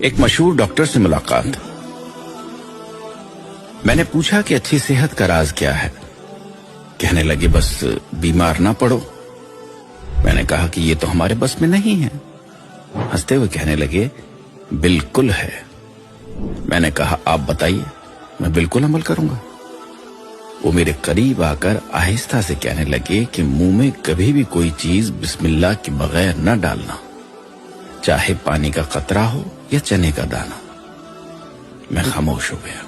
एक मशहूर डॉक्टर से मुलाकात। मैंने पूछा कि अच्छी सेहत का राज क्या है। कहने लगे बस बीमार ना पड़ो। मैंने कहा कि ये तो हमारे बस में नहीं है। हंसते हुए कहने लगे बिल्कुल है। मैंने कहा आप बताइए, मैं बिल्कुल अमल करूंगा। वो मेरे करीब आकर आहिस्ता से कहने लगे कि मुंह में कभी भी कोई चीज बिस्मिल्लाह के बगैर न डालना, चाहे पानी का कतरा हो या चने का दाना। मैं खामोश हो गया।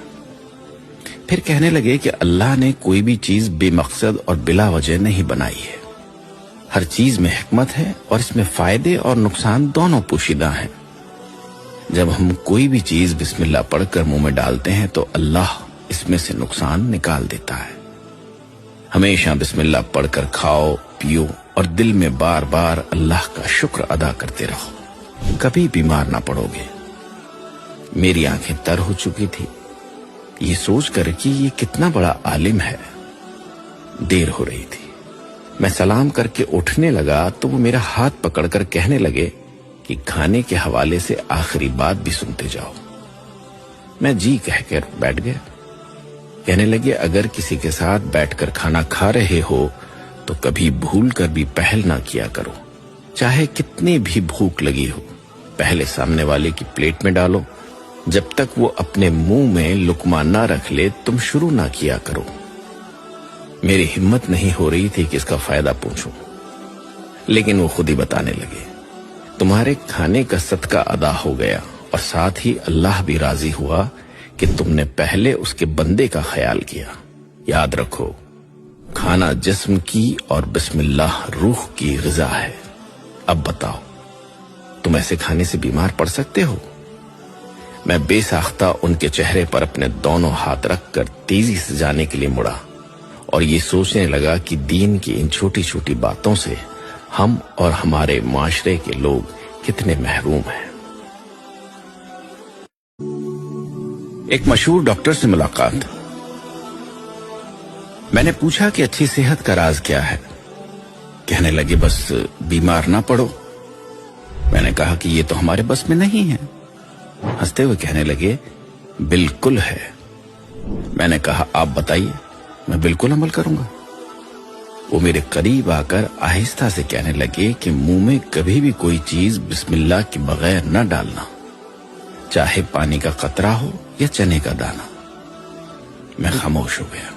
फिर कहने लगे कि अल्लाह ने कोई भी चीज बेमकसद और बिला वजह नहीं बनाई है। हर चीज में हिकमत है और इसमें फायदे और नुकसान दोनों पोशीदा हैं। जब हम कोई भी चीज बिस्मिल्लाह पढ़कर मुंह में डालते हैं तो अल्लाह इसमें से नुकसान निकाल देता है। हमेशा बिस्मिल्लाह पढ़कर खाओ पियो और दिल में बार बार अल्लाह का शुक्र अदा करते रहो, कभी बीमार ना पड़ोगे। मेरी आंखें तर हो चुकी थी ये सोचकर कि ये कितना बड़ा आलिम है। देर हो रही थी। मैं सलाम करके उठने लगा तो वो मेरा हाथ पकड़कर कहने लगे कि खाने के हवाले से आखिरी बात भी सुनते जाओ। मैं जी कहकर बैठ गया। कहने लगे अगर किसी के साथ बैठकर खाना खा रहे हो तो कभी भूल कर भी पहल ना किया करो। चाहे कितनी भी भूख लगी हो, पहले सामने वाले की प्लेट में डालो। जब तक वो अपने मुंह में लुकमा ना रख ले तुम शुरू ना किया करो। मेरी हिम्मत नहीं हो रही थी कि इसका फायदा पूछूं, लेकिन वो खुद ही बताने लगे तुम्हारे खाने का सदका अदा हो गया और साथ ही अल्लाह भी राजी हुआ कि तुमने पहले उसके बंदे का ख्याल किया। याद रखो, खाना जिस्म की और बिस्मिल्लाह रूह की ग़िज़ा है। अब बताओ, तुम ऐसे खाने से बीमार पड़ सकते हो? मैं बेसाख्ता उनके चेहरे पर अपने दोनों हाथ रखकर तेजी से जाने के लिए मुड़ा और ये सोचने लगा कि दीन की इन छोटी छोटी बातों से हम और हमारे माशरे के लोग कितने महरूम हैं। एक मशहूर डॉक्टर से मुलाकात। मैंने पूछा कि अच्छी सेहत का राज क्या है। कहने लगे बस बीमार ना पड़ो। मैंने कहा कि ये तो हमारे बस में नहीं है। हंसते हुए कहने लगे बिल्कुल है। मैंने कहा आप बताइए, मैं बिल्कुल अमल करूंगा। वो मेरे करीब आकर आहिस्ता से कहने लगे कि मुंह में कभी भी कोई चीज बिस्मिल्लाह के बगैर न डालना, चाहे पानी का कतरा हो या चने का दाना। मैं खामोश हो गया।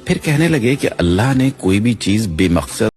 फिर कहने लगे कि अल्लाह ने कोई भी चीज बेमकसद